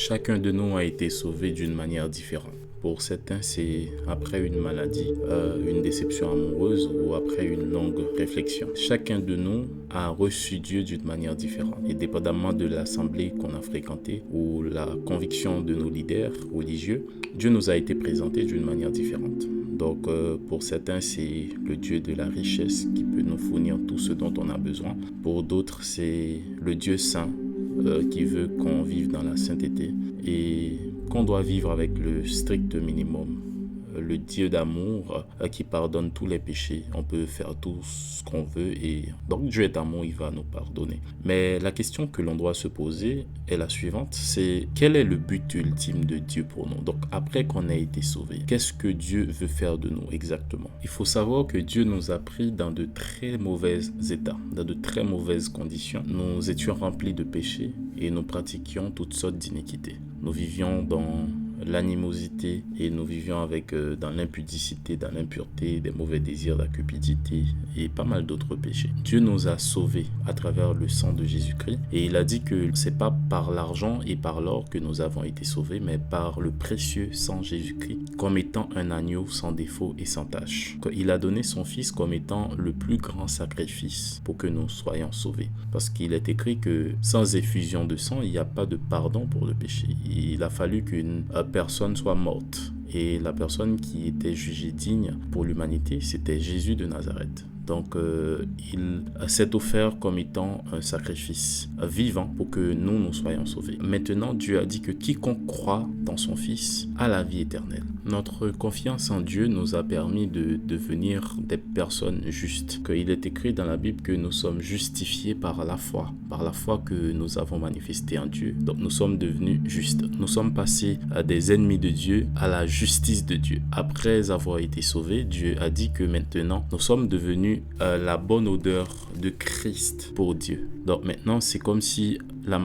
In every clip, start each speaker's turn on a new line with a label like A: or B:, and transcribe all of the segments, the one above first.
A: Chacun de nous a été sauvé d'une manière différente. Pour certains, c'est après une maladie, une déception amoureuse ou après une longue réflexion. Chacun de nous a reçu Dieu d'une manière différente, et dépendamment de l'assemblée qu'on a fréquentée ou la conviction de nos leaders religieux, Dieu nous a été présenté d'une manière différente. Donc, pour certains, c'est le Dieu de la richesse qui peut nous fournir tout ce dont on a besoin. Pour d'autres, c'est le Dieu saint qui veut qu'on vive dans la sainteté et qu'on doit vivre avec le strict minimum. Le Dieu d'amour qui pardonne tous les péchés. On peut faire tout ce qu'on veut et donc Dieu est amour, il va nous pardonner. Mais la question que l'on doit se poser est la suivante, c'est quel est le but ultime de Dieu pour nous? Donc après qu'on ait été sauvé, qu'est-ce que Dieu veut faire de nous exactement? Il faut savoir que Dieu nous a pris dans de très mauvais états, dans de très mauvaises conditions. Nous étions remplis de péchés et nous pratiquions toutes sortes d'iniquités. Nous vivions dans l'animosité et nous vivions dans l'impudicité, dans l'impureté, des mauvais désirs, la cupidité et pas mal d'autres péchés. Dieu nous a sauvés à travers le sang de Jésus-Christ et il a dit que c'est pas par l'argent et par l'or que nous avons été sauvés, mais par le précieux sang Jésus-Christ comme étant un agneau sans défaut et sans tache. Il a donné son fils comme étant le plus grand sacrifice pour que nous soyons sauvés. Parce qu'il est écrit que sans effusion de sang, il n'y a pas de pardon pour le péché. Il a fallu qu'une personne soit morte. Et la personne qui était jugée digne pour l'humanité, c'était Jésus de Nazareth. Donc, il s'est offert comme étant un sacrifice vivant pour que nous soyons sauvés. Maintenant, Dieu a dit que quiconque croit dans son Fils a la vie éternelle. Notre confiance en Dieu nous a permis de devenir des personnes justes. Il est écrit dans la Bible que nous sommes justifiés par la foi que nous avons manifestée en Dieu. Donc, nous sommes devenus justes. Nous sommes passés des ennemis de Dieu à la justice de Dieu. Après avoir été sauvés, Dieu a dit que maintenant, nous sommes devenus la bonne odeur de Christ pour Dieu. Donc maintenant, c'est comme si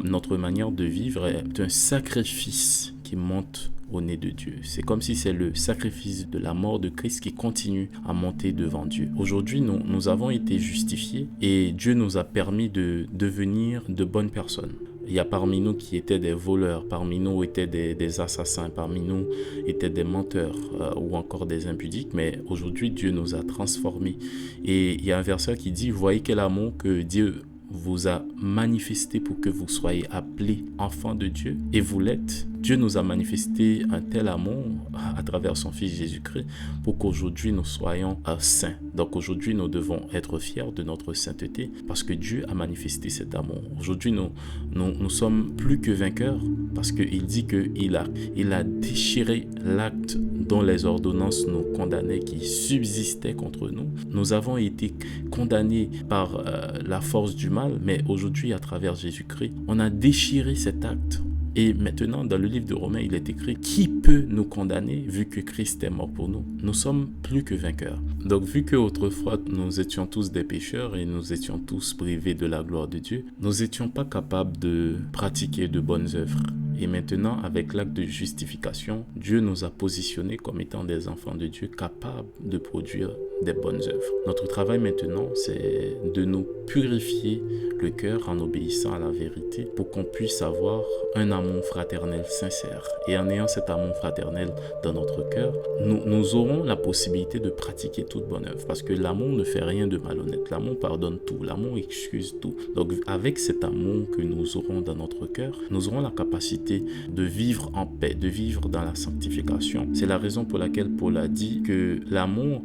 A: notre manière de vivre est un sacrifice qui monte au nez de Dieu. C'est comme si c'est le sacrifice de la mort de Christ qui continue à monter devant Dieu. Aujourd'hui, nous avons été justifiés et Dieu nous a permis de devenir de bonnes personnes. Il y a parmi nous qui étaient des voleurs, parmi nous étaient des assassins, parmi nous étaient des menteurs ou encore des impudiques, mais aujourd'hui Dieu nous a transformés. Et il y a un verset qui dit, voyez quel amour que Dieu vous a manifesté pour que vous soyez appelés enfants de Dieu et vous l'êtes. Dieu nous a manifesté un tel amour à travers son Fils Jésus-Christ pour qu'aujourd'hui nous soyons saints. Donc aujourd'hui nous devons être fiers de notre sainteté parce que Dieu a manifesté cet amour. Aujourd'hui nous sommes plus que vainqueurs parce qu'il dit qu'il a déchiré l'acte dont les ordonnances nous condamnaient, qui subsistait contre nous. Nous avons été condamnés par la force du mal, mais aujourd'hui à travers Jésus-Christ, on a déchiré cet acte. Et maintenant, dans le livre de Romains, il est écrit « Qui peut nous condamner vu que Christ est mort pour nous ?» Nous sommes plus que vainqueurs. Donc, vu qu'autrefois, nous étions tous des pécheurs et nous étions tous privés de la gloire de Dieu, nous n'étions pas capables de pratiquer de bonnes œuvres. Et maintenant, avec l'acte de justification, Dieu nous a positionnés comme étant des enfants de Dieu capables de produire des bonnes œuvres. Notre travail maintenant, c'est de nous purifier le cœur en obéissant à la vérité pour qu'on puisse avoir un amour fraternel sincère. Et en ayant cet amour fraternel dans notre cœur, nous aurons la possibilité de pratiquer toute bonne œuvre parce que l'amour ne fait rien de malhonnête. L'amour pardonne tout, l'amour excuse tout. Donc avec cet amour que nous aurons dans notre cœur, nous aurons la capacité de vivre en paix, de vivre dans la sanctification. C'est la raison pour laquelle Paul a dit que l'amour,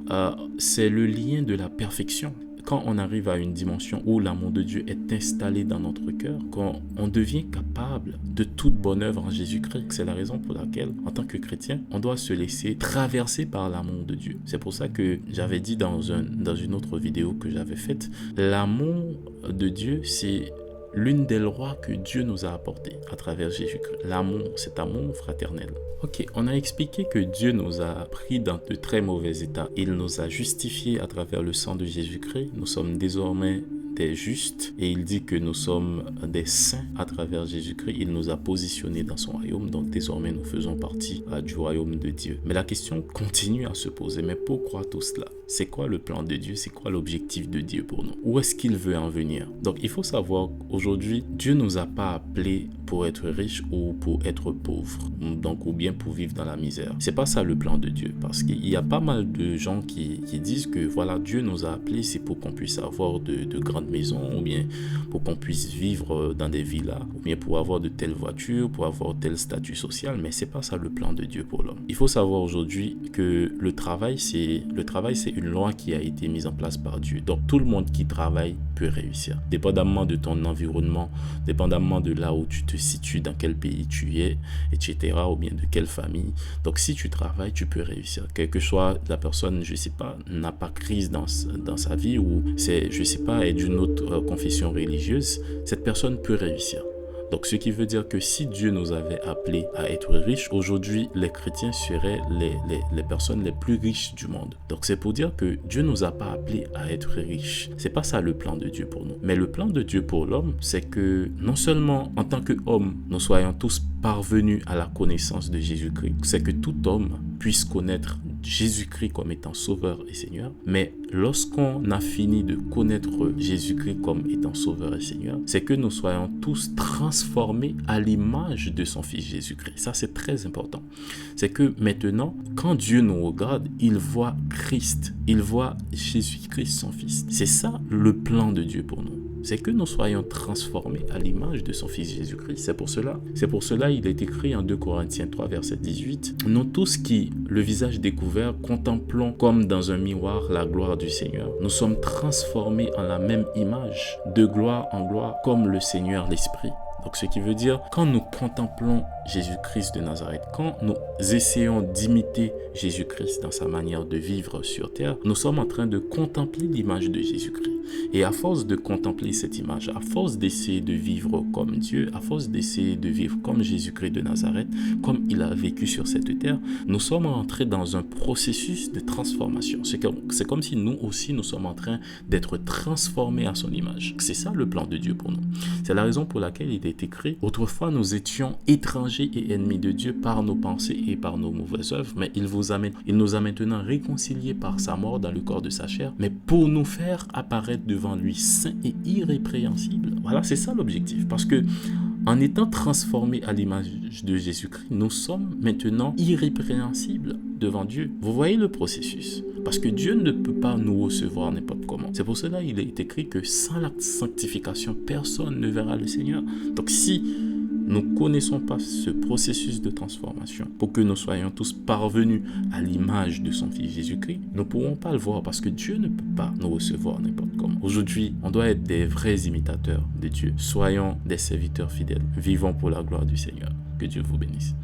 A: c'est le lien de la perfection. Quand on arrive à une dimension où l'amour de Dieu est installé dans notre cœur, quand on devient capable de toute bonne œuvre en Jésus-Christ, c'est la raison pour laquelle, en tant que chrétien, on doit se laisser traverser par l'amour de Dieu. C'est pour ça que j'avais dit dans une autre vidéo que j'avais faite, l'amour de Dieu, c'est l'une des lois que Dieu nous a apportées à travers Jésus-Christ. L'amour, cet amour fraternel. Ok, on a expliqué que Dieu nous a pris dans de très mauvais états. Il nous a justifiés à travers le sang de Jésus-Christ. Nous sommes désormais des justes et il dit que nous sommes des saints à travers Jésus-Christ. Il nous a positionnés dans son royaume, donc désormais nous faisons partie du royaume de Dieu. Mais la question continue à se poser, mais pourquoi tout cela? C'est quoi le plan de Dieu? C'est quoi l'objectif de Dieu pour nous? Où est-ce qu'il veut en venir? Donc il faut savoir qu'aujourd'hui, Dieu ne nous a pas appelés pour être riches ou pour être pauvres, donc ou bien pour vivre dans la misère. C'est pas ça le plan de Dieu, parce qu'il y a pas mal de gens qui disent que voilà, Dieu nous a appelés, c'est pour qu'on puisse avoir de grandes maisons, ou bien pour qu'on puisse vivre dans des villas, ou bien pour avoir de telles voitures, pour avoir tel statut social, mais c'est pas ça le plan de Dieu pour l'homme. Il faut savoir aujourd'hui que le travail, c'est une loi qui a été mise en place par Dieu. Donc tout le monde qui travaille peut réussir, dépendamment de ton environnement, dépendamment de là où tu te situes, dans quel pays tu es, etc., ou bien de quelle famille. Donc si tu travailles, tu peux réussir. Quelle que soit la personne, je sais pas, n'a pas crise dans sa vie, ou c'est, je sais pas, est d'une autre confession religieuse, cette personne peut réussir. Donc, ce qui veut dire que si Dieu nous avait appelés à être riches, aujourd'hui, les chrétiens seraient les personnes les plus riches du monde. Donc, c'est pour dire que Dieu nous a pas appelés à être riches. C'est pas ça le plan de Dieu pour nous. Mais le plan de Dieu pour l'homme, c'est que non seulement en tant qu'homme, nous soyons tous parvenus à la connaissance de Jésus-Christ, c'est que tout homme puisse connaître Jésus-Christ comme étant sauveur et Seigneur, mais lorsqu'on a fini de connaître Jésus-Christ comme étant sauveur et Seigneur, c'est que nous soyons tous transformés à l'image de son Fils Jésus-Christ. Ça, c'est très important. C'est que maintenant, quand Dieu nous regarde, il voit Christ, il voit Jésus-Christ, son Fils. C'est ça le plan de Dieu pour nous. C'est que nous soyons transformés à l'image de son Fils Jésus-Christ. C'est pour cela, il est écrit en 2 Corinthiens 3, verset 18, « Nous tous qui, le visage découvert, contemplons comme dans un miroir la gloire du Seigneur, nous sommes transformés en la même image, de gloire en gloire, comme le Seigneur l'Esprit. » Donc, ce qui veut dire, quand nous contemplons Jésus-Christ de Nazareth, quand nous essayons d'imiter Jésus-Christ dans sa manière de vivre sur terre, nous sommes en train de contempler l'image de Jésus-Christ. Et à force de contempler cette image, à force d'essayer de vivre comme Dieu, à force d'essayer de vivre comme Jésus-Christ de Nazareth, comme il a vécu sur cette terre, nous sommes entrés dans un processus de transformation. C'est comme si nous aussi, nous sommes en train d'être transformés à son image. C'est ça le plan de Dieu pour nous. C'est la raison pour laquelle il est écrit, autrefois nous étions étrangers et ennemis de Dieu par nos pensées et par nos mauvaises œuvres, mais il nous a maintenant réconciliés par sa mort dans le corps de sa chair, mais pour nous faire apparaître devant lui saint et irrépréhensible. Voilà, c'est ça l'objectif. Parce que en étant transformés à l'image de Jésus-Christ, nous sommes maintenant irrépréhensibles devant Dieu. Vous voyez le processus. Parce que Dieu ne peut pas nous recevoir n'importe comment. C'est pour cela qu'il est écrit que sans la sanctification, personne ne verra le Seigneur. Donc si nous ne connaissons pas ce processus de transformation pour que nous soyons tous parvenus à l'image de son Fils Jésus-Christ, nous ne pourrons pas le voir parce que Dieu ne peut pas nous recevoir n'importe comment. Aujourd'hui, on doit être des vrais imitateurs de Dieu. Soyons des serviteurs fidèles. Vivons pour la gloire du Seigneur. Que Dieu vous bénisse.